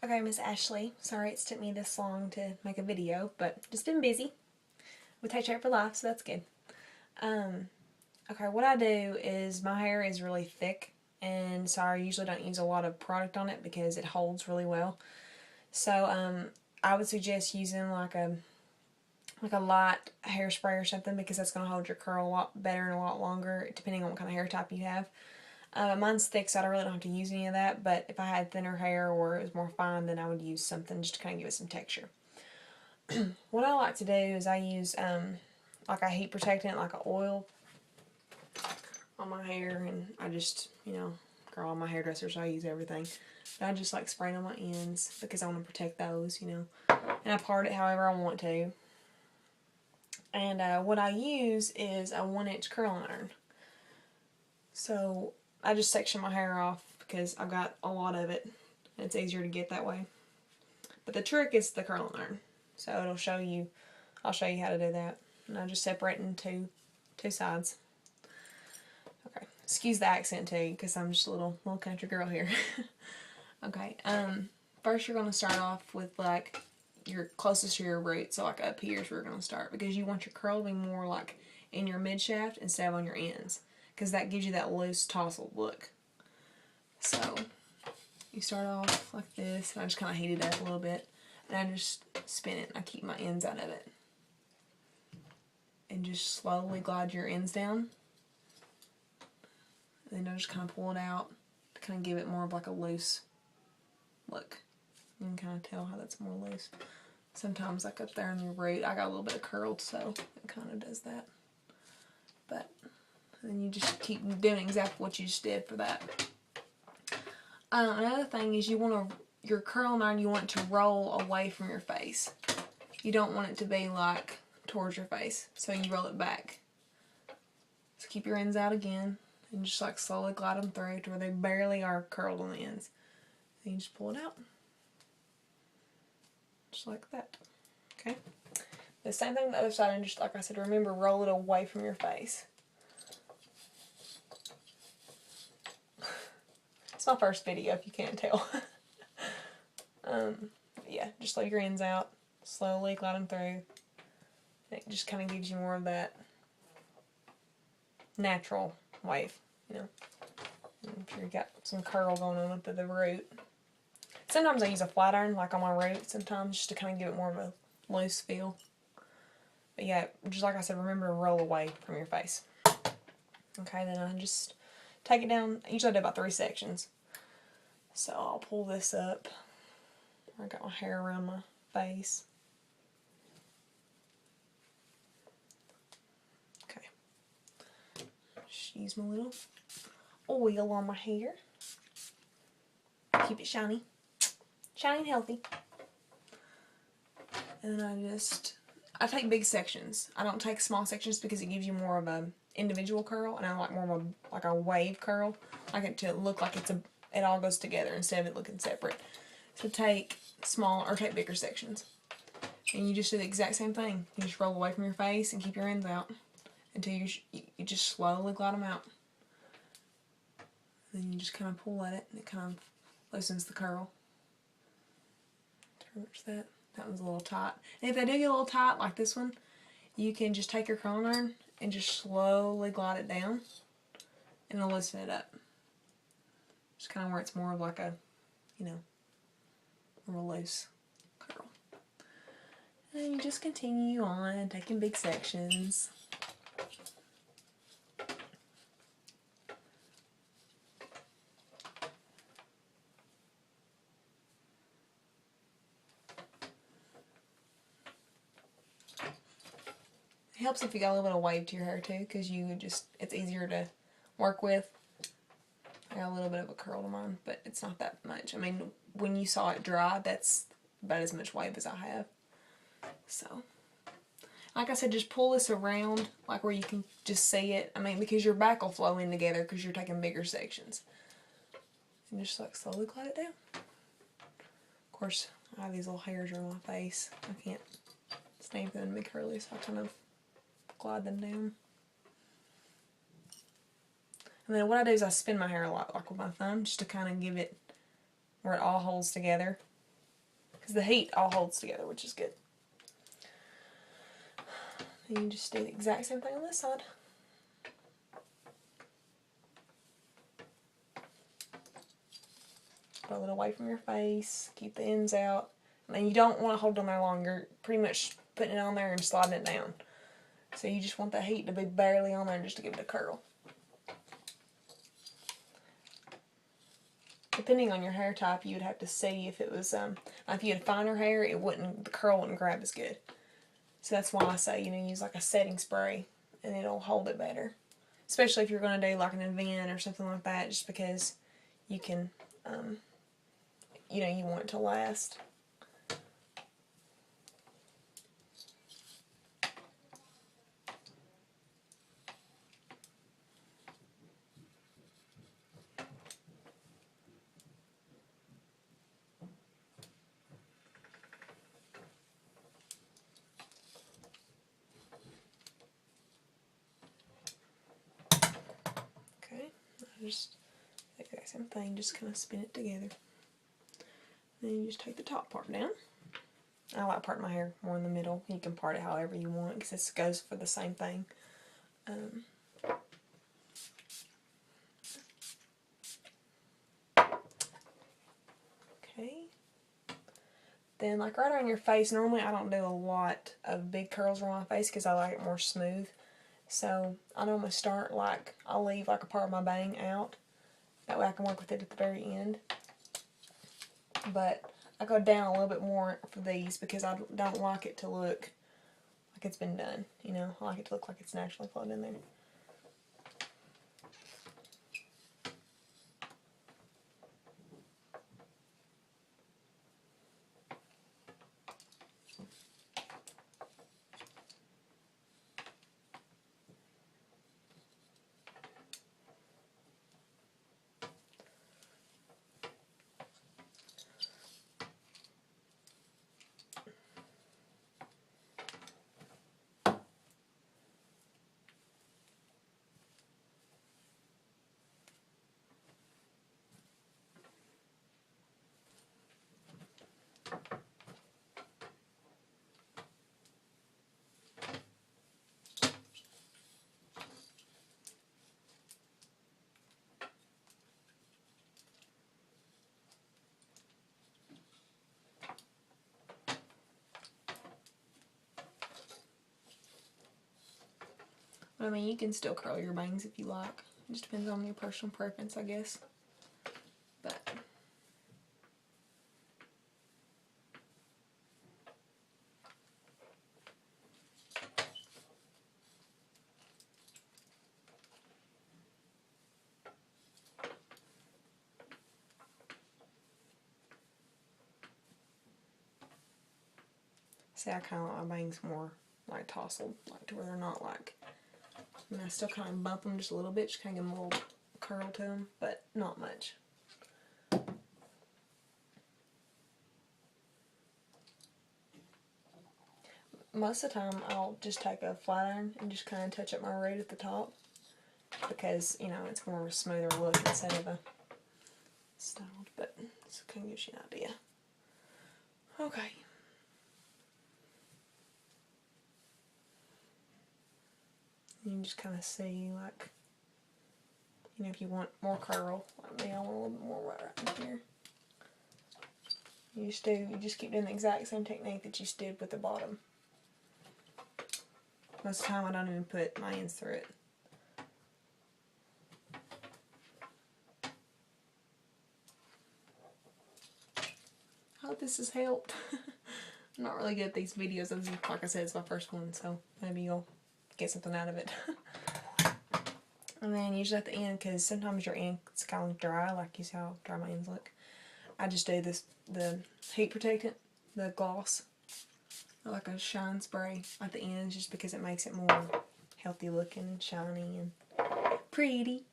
Okay, Miss Ashley. Sorry it's took me this long to make a video, but just been busy with Take Shape for Life, so that's good. Okay, what I do is my hair is really thick, and so I usually don't use a lot of product on it because it holds really well. So I would suggest using like a light hairspray or something because that's going to hold your curl a lot better and a lot longer depending on what kind of hair type you have. Mine's thick, so I really don't have to use any of that, but if I had thinner hair or it was more fine, then I would use something just to kind of give it some texture. What I like to do is I use like a heat protectant, like an oil on my hair, and I just, girl, I'm my hairdresser, so I use everything. But I just like spraying on my ends because I want to protect those, and I part it however I want to. And what I use is a 1-inch curling iron. So I just section my hair off because I've got a lot of it, and it's easier to get that way. But the trick is the curling iron. So I'll show you how to do that. And I just separate into two sides. Okay, excuse the accent too, because I'm just a little country girl here. Okay, first you're going to start off with like your closest to your root, so like up here is where you're going to start, because you want your curl to be more like in your mid shaft instead of on your ends, because that gives you that loose tousled look. So you start off like this, and I just kind of heat it up a little bit, and I just spin it, and I keep my ends out of it. And just slowly glide your ends down. And then I just kind of pull it out to kind of give it more of like a loose look. You can kind of tell how that's more loose. Sometimes like up there in your root, I got a little bit of curled, so it kind of does that. But then you just keep doing exactly what you just did for that. Another thing is your curling iron, you want it to roll away from your face. You don't want it to be like towards your face, so you roll it back. So keep your ends out again, and just like slowly glide them through to where they barely are curled on the ends. Then you just pull it out. Just like that. Okay? The same thing on the other side, and just like I said, remember, roll it away from your face. It's my first video, if you can't tell. Yeah, just let your ends out, slowly glide them through. It just kind of gives you more of that natural wave, I'm sure you got some curl going on up to the root. Sometimes I use a flat iron, like on my root, sometimes, just to kind of give it more of a loose feel. But yeah, just like I said, remember to roll away from your face. Okay, then I just take it down. Usually I do about 3 sections. So I'll pull this up. I got my hair around my face. Okay. Just use my little oil on my hair. Keep it shiny. Shiny and healthy. And then I take big sections. I don't take small sections because it gives you more of a individual curl, and I like more of a wave curl. I like it to look like it all goes together instead of it looking separate. So take bigger sections. And you just do the exact same thing. You just roll away from your face and keep your ends out until you just slowly glide them out. And then you just kind of pull at it, and it kind of loosens the curl. Pretty much that. That one's a little tight. And if they do get a little tight, like this one, you can just take your curling iron and just slowly glide it down, and it'll loosen it up. Just kind of where it's more of like a, more loose curl. And then you just continue on, taking big sections. It helps if you got a little bit of wave to your hair too, because it's easier to work with. I got a little bit of a curl to mine, but it's not that much. I mean, when you saw it dry, that's about as much wave as I have. So, like I said, just pull this around, like where you can just see it. I mean, because your back will flow in together because you're taking bigger sections. And just like slowly glide it down. Of course, I have these little hairs on my face. I can't stand for them to be curly, so I kind of glide them down. And then what I do is I spin my hair a lot, like with my thumb, just to kind of give it where it all holds together. because the heat all holds together, which is good. And you just do the exact same thing on this side. Pull it away from your face, keep the ends out. And you don't want to hold it on there longer, pretty much putting it on there and sliding it down. So you just want the heat to be barely on there just to give it a curl. Depending on your hair type, you would have to see if it was, if you had finer hair, the curl wouldn't grab as good. So that's why I say, use like a setting spray and it'll hold it better. Especially if you're going to do like an event or something like that, just because you can, you want it to last. Just the exact same thing, just kind of spin it together. Then you just take the top part down. I like parting my hair more in the middle. You can part it however you want because this goes for the same thing. Okay. Then like right on your face, normally I don't do a lot of big curls around my face because I like it more smooth. So I normally start I'll leave like a part of my bang out. That way I can work with it at the very end. But I go down a little bit more for these because I don't like it to look like it's been done. I like it to look like it's naturally floating in there. I mean, you can still curl your bangs if you like. It just depends on your personal preference, I guess. But see, I kind of like my bangs more like tousled, like to where they're not like. I still kind of bump them just a little bit, just kind of give them a little curl to them, but not much. Most of the time, I'll just take a flat iron and just kind of touch up my root at the top because, it's more of a smoother look instead of a styled, but this kind of gives you an idea. Okay. You can just kind of see, like, if you want more curl, like me, I want a little bit more right here. You just keep doing the exact same technique that you did with the bottom. Most of the time I don't even put my ends through it. I hope this has helped. I'm not really good at these videos. Like I said, it's my first one, so maybe you'll get something out of it. And then usually at the end, because sometimes your end's kind of dry, like you see how dry my ends look, I just do the heat protectant, the gloss, like a shine spray at the end, just because it makes it more healthy looking and shiny and pretty.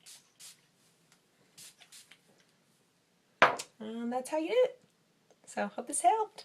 And that's how you do it. So, hope this helped.